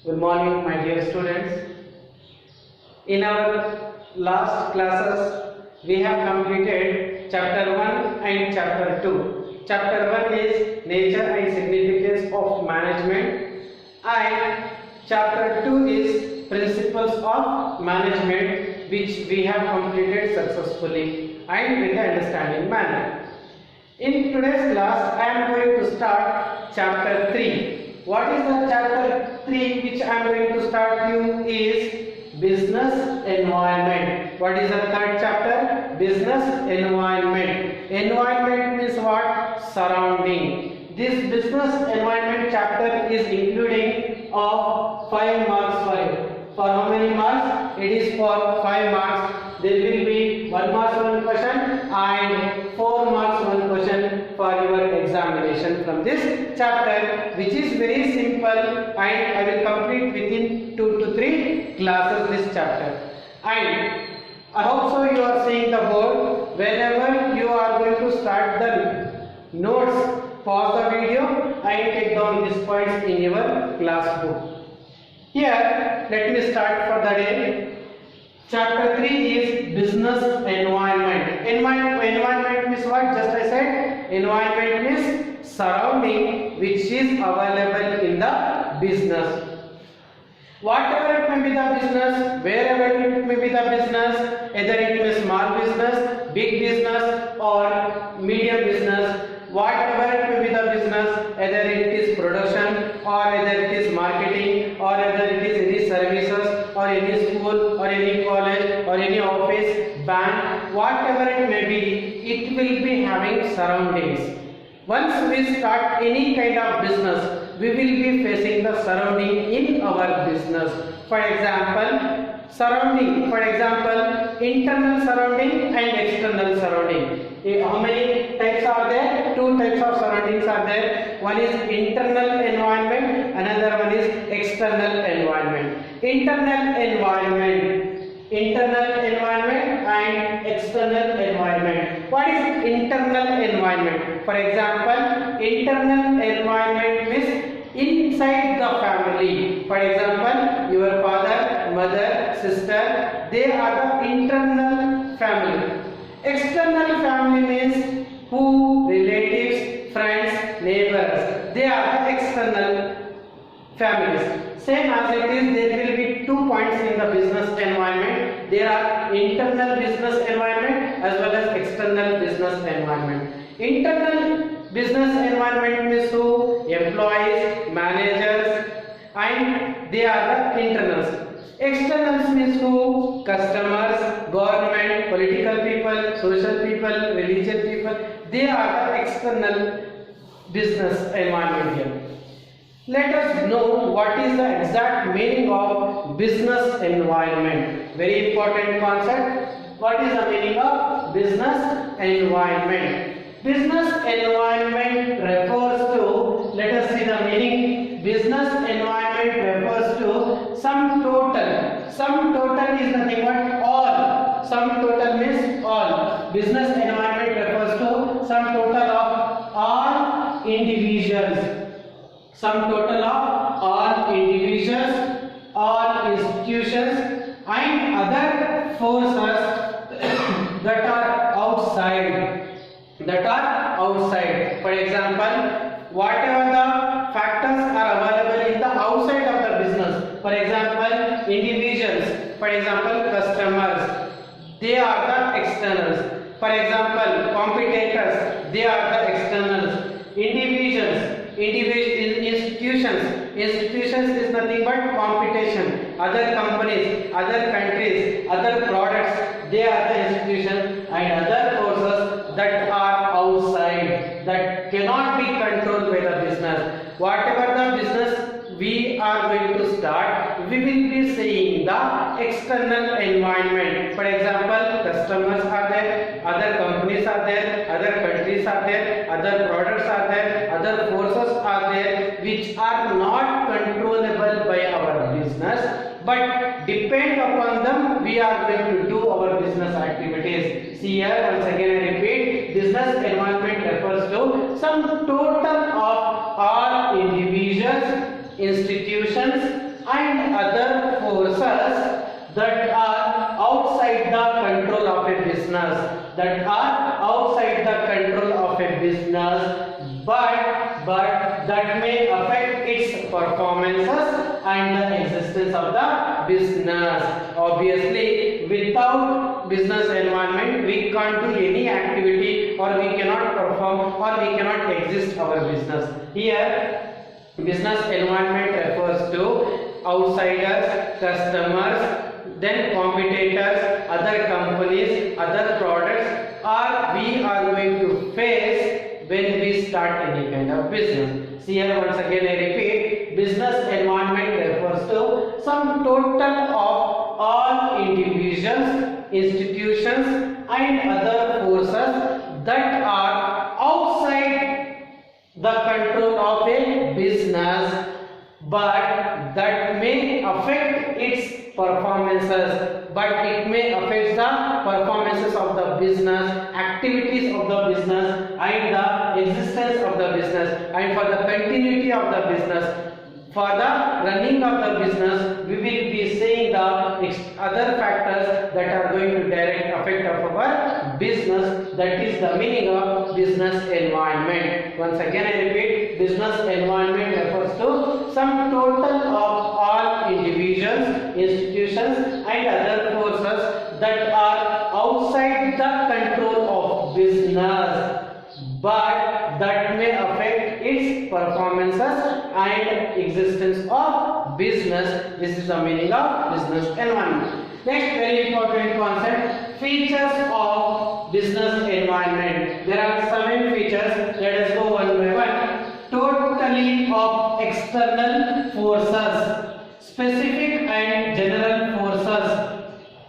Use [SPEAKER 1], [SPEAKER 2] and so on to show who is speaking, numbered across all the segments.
[SPEAKER 1] Good morning, my dear students. In our last classes, we have completed chapter 1 and chapter 2. Chapter 1 is Nature and Significance of Management, and chapter 2 is Principles of Management, which we have completed successfully and in the understanding manner. In today's class, I am going to start chapter 3. What is the chapter 3 which I am going to start you is business environment. What is the third chapter? Business environment. Environment means what? Surrounding. This business environment chapter is including of 5 marks for you. For how many marks? It is for 5 marks. There will be 1 mark 1 question and 4 marks 1 question for your examination from this chapter, which is very simple, and I will complete within 2 to 3 classes this chapter. And I hope so you are seeing the board. Whenever you are going to start the notes, pause the video and take down these points in your class book. Here, let me start for the day. Chapter 3 is business environment. Environment means what? Just I said, environment means surrounding which is available in the business. Whatever it may be the business, wherever it may be the business, either it may be small business, big business or medium business, whatever it may be the business, either it is production or either it is marketing or either it is any services or any school or any college or any office, bank, whatever it may be, it will be having surroundings. Once we start any kind of business, we will be facing the surrounding in our business. For example, surrounding, for example, internal surrounding and external surrounding. How many types are there? 2 types of surroundings are there. One is internal environment, another one is external environment. Internal environment and external environment. What is internal environment? For example, internal environment means inside the family. For example, your father, mother, sister, they are the internal family. External family means who, relatives, friends, neighbors. They are the external families. Same as it is, there will be 2 points in the business environment. There are internal business environment as well as external business environment. Internal business environment means who? Employees, managers, and they are the internals. Externals means who? Customers, government, political people, social people, religious people. They are the external business environment here. Let us know what is the exact meaning of business environment. Very important concept. What is the meaning of business environment? Business environment refers to, let us see the meaning. Business environment refers to sum total. Sum total is nothing but all. Sum total means all. Business environment refers to sum total of all individuals. Sum total of all individuals, all institutions and other forces that are outside. For example, whatever the factors are available in the outside of the business. For example, individuals. For example, customers. They are the externals. For example, competitors. They are the externals. Institutions is nothing but competition. Other companies, other countries, other products, they are the institutions, and other forces that are outside, that cannot be controlled by the business. Whatever the business we are going to start, we will be seeing the external environment. For example, customers are there, other companies are there, other countries are there, other products are there, other forces are there, which are not controllable by our business, but depend upon them we are going to do our business activities. See here, once again I repeat, business environment refers to some total of all individuals, institutions and other forces that are outside the control of a business, that are outside the control of a business, but that may affect its performances and the existence of the business. Obviously, without business environment, we can't do any activity, or we cannot perform, or we cannot exist our business. Here, business environment refers to outsiders, customers, then competitors, other companies, other products, or we are going to face when we start any kind of business. See here, once again I repeat, business environment refers to some total of all individuals, institutions and other forces that are outside the control of a business, but that may affect its performances, but it may affect the performances of the business, activities of the business and the existence of the business, and for the continuity of the business. For the running of the business, we will be saying the other factors that are going to direct effect of our business. That is the meaning of business environment. Once again I repeat, business environment refers to some total of all individuals, institutions and other forces that are outside the control of business, but that may affect its performances and existence of business. This is the meaning of business environment. Next very important concept, features of business environment. There are 7 features. Let us go one by one. Totally of external forces, specific and general forces,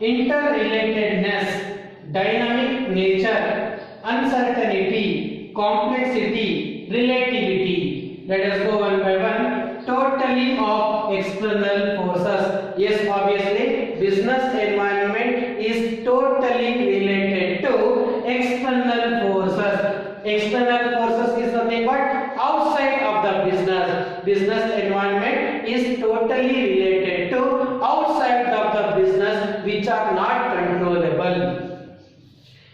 [SPEAKER 1] interrelatedness, dynamic nature, uncertainty, complexity, relativity. Let us go one by one. Totally of external forces. Yes, obviously, business environment is totally related to external forces. External forces is nothing but outside of the business. Business environment is totally related to outside of the business, which are not controllable.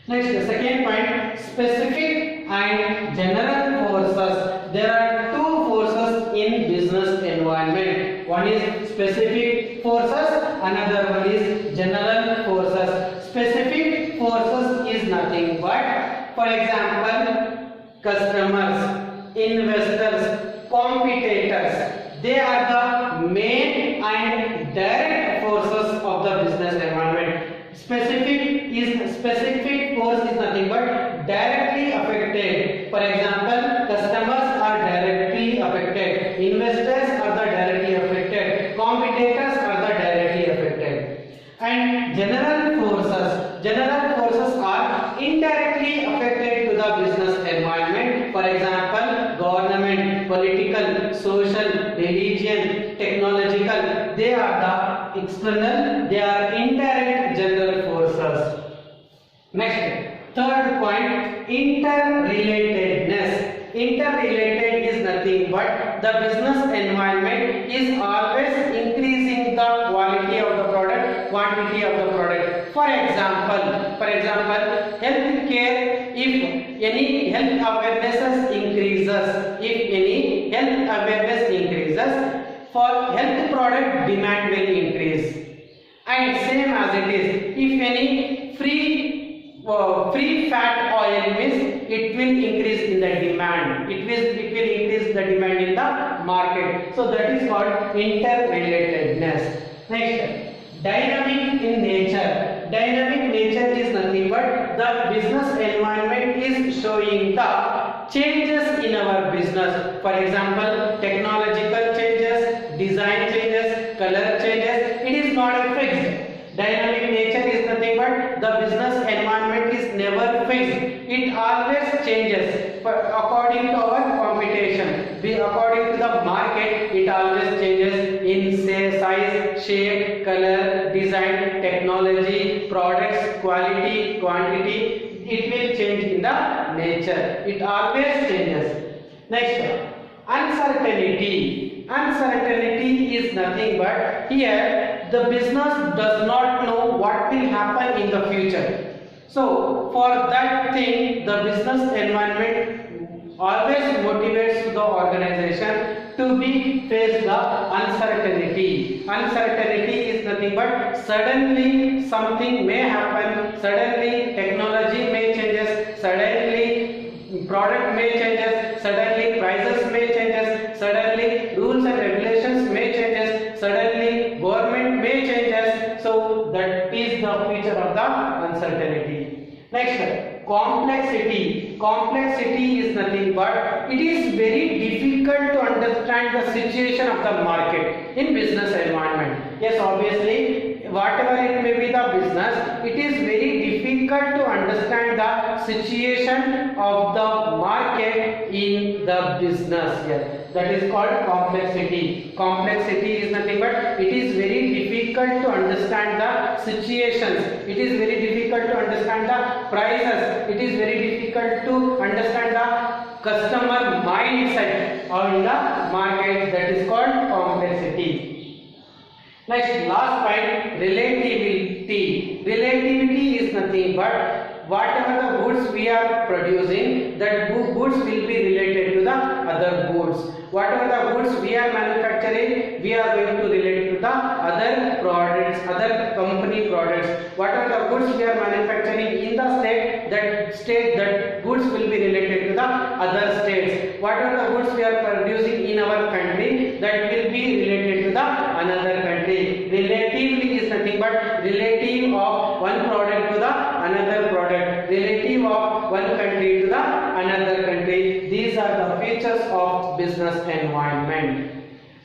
[SPEAKER 1] Next, the second point, specific and general forces. There are 2 forces in business environment. One is specific forces, another one is general forces. Specific forces is nothing but, for example, customers, investors, competitors. They are the main and direct forces of the business environment. Specific force is nothing but directly affected. For example, customers are directly affected, investors are the directly affected, competitors are the directly affected. And general forces are indirectly affected to the business environment. For example, government, political, social, religion, technological. They are the external, they are indirect general forces. Next, third point, interrelatedness. Interrelated is nothing but the business environment is always increasing the quality of the product, quantity of the product. For example, healthcare, if any health awareness increases, for health product demand will increase. And same as it is, if any free fat oil means it will increase in the demand. It will increase the demand in the market. So that is called interrelatedness. Next, dynamic in nature. Dynamic nature is nothing but the business environment is showing the changes in our business. For example, technological changes, design changes, color changes. It is not a fixed. Dynamic nature is nothing but the business environment is never fixed. It always changes according to our competition. According to the market, it always changes in size, shape, color, design, technology, products, quality, quantity. It will change in the nature. It always changes. Next one, uncertainty. Uncertainty is nothing but here the business does not know what will happen in the future. So for that thing, the business environment always motivates the organization to be face the uncertainty. Uncertainty is nothing but suddenly something may happen, suddenly technology may changes, suddenly product may changes, suddenly prices may changes, suddenly rules and regulations may changes, suddenly government may changes. So that is the feature of the uncertainty. Next, complexity. Complexity is nothing but it is very difficult to understand the situation of the market in business environment. Yes, obviously, whatever it may be the business, it is very difficult to understand the situation of the market in the business here. That is called complexity. Complexity is nothing but it is very difficult to understand the situations. It is very difficult to understand the prices. It is very difficult to understand the customer mindset on the market. That is called complexity. Next, last point, relativity. Relativity is nothing but whatever the goods we are producing, that goods will be related to the other goods. Whatever the goods we are manufacturing, we are going to relate to the other products, other company products. Whatever the goods we are manufacturing in the state, that goods will be related to the other states. Whatever the goods we are producing in our country, that will be related to the another country. Relatively is nothing but relative of one product to the another product, relative of one country to the another country. These are the features of business environment.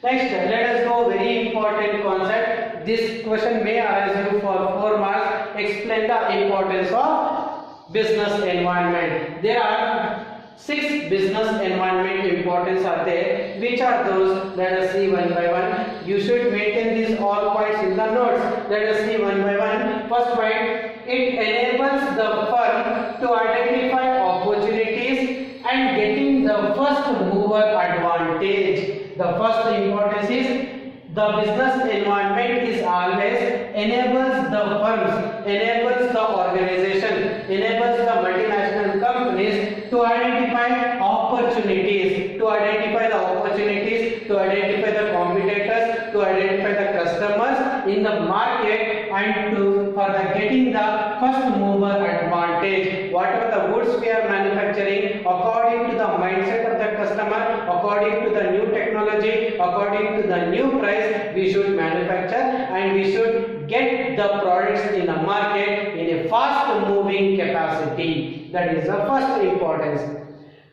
[SPEAKER 1] Next, let us go very important concept. This question may arise you for 4 marks. Explain the importance of business environment. There are 6 business environment importance are there. Which are those? Let us see one by one. You should maintain these all points in the notes. Let us see one by one. First point, it enables the firm to identify opportunities and getting the first mover advantage. The first importance is the business environment is always enables the firms, enables the organization, enables the multinational companies to identify opportunities, to identify the opportunities, to identify the competitors, to identify the customers in the market, and for the getting the first mover advantage. Whatever the goods we are manufacturing, according to the mindset of the customer, according to the new technology, according to the new price, we should manufacture and we should get the products in the market in a fast moving capacity. That is the first importance.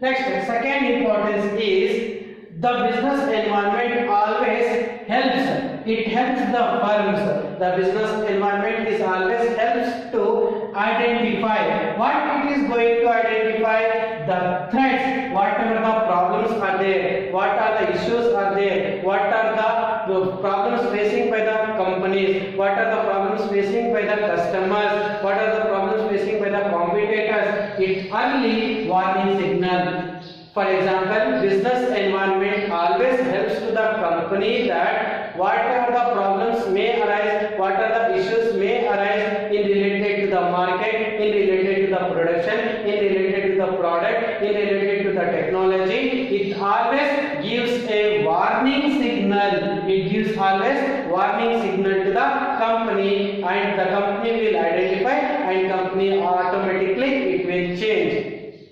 [SPEAKER 1] Next, second importance is the business environment always helps. It helps the firms. The business environment is always helps to identify what it is going to identify the threats, whatever the problems are there, what are the issues are there, what are the problems facing by the companies, what are the problems facing by the customers, what are the problems facing by the competitors. It early warning signal. For example, business environment always helps to the company that whatever the problems may arise, what are the issues may arise in related to the market, in related to the production, in related to the product, in related to the technology, it always gives a warning signal. It gives always warning signal to the company, and the company will identify and company automatically it will change.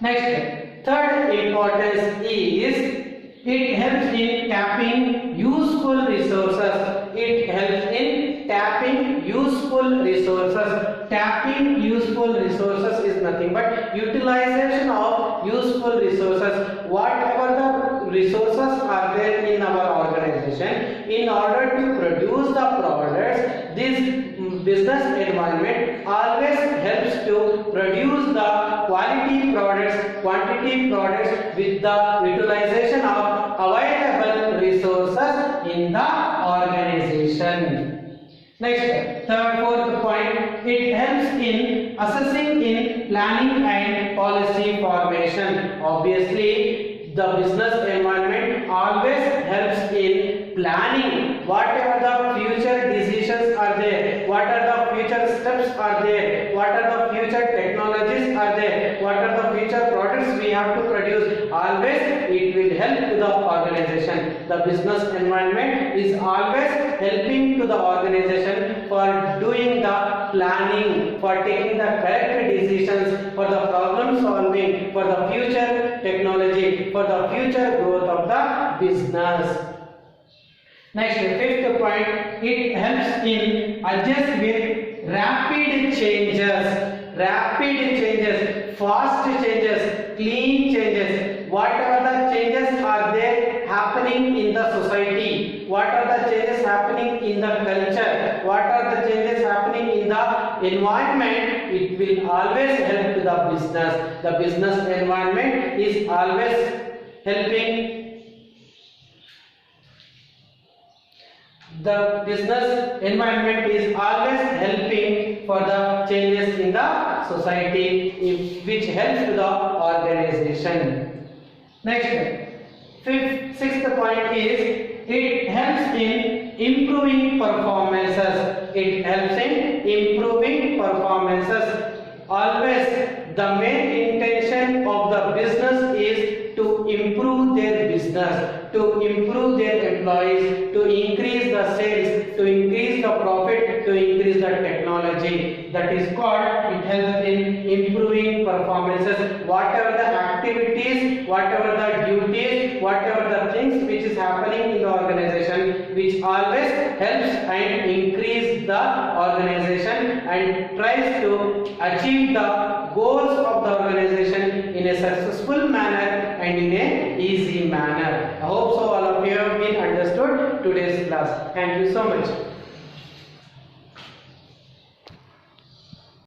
[SPEAKER 1] Next, third importance is it helps in tapping useful resources. It helps in tapping useful resources. Tapping useful resources is nothing but utilization of useful resources. Whatever the resources are there in our organization, in order to produce the products, this business environment always helps to produce the quality products, quantity products with the utilization of available resources in the organization. Next, fourth point, it helps in assessing in planning and policy formation. Obviously, the business environment always helps in planning whatever the future decisions are there, what are the future steps are there, what are the future technologies are there, what are the future products we have to produce. Always it will help to the organization. The business environment is always helping to the organization for doing the planning, for taking the correct decisions, for the problem solving, for the future technology, for the future growth of the business. Next, fifth point, it helps in adjust with rapid changes, fast changes, clean changes. Whatever the changes are there happening in the society, what are the changes happening in the culture, what are the changes happening in the environment, it will always help to the business. The business environment is always helping. The business environment is always helping for the changes in the society, which helps to the organization. Next, sixth point is it helps in improving performances. It helps in improving performances. Always the main intention of the business is to improve their business, to improve their employees, to increase the sales, to increase the profit, to increase the technology. That is called, it helps in improving performances. Whatever the activities, whatever the duties, whatever the things which is happening in the organization, which always helps and increase the organization and tries to achieve the goals of the organization in a successful manner and in a easy manner. I hope so all of you have been understood today's class. Thank you so much.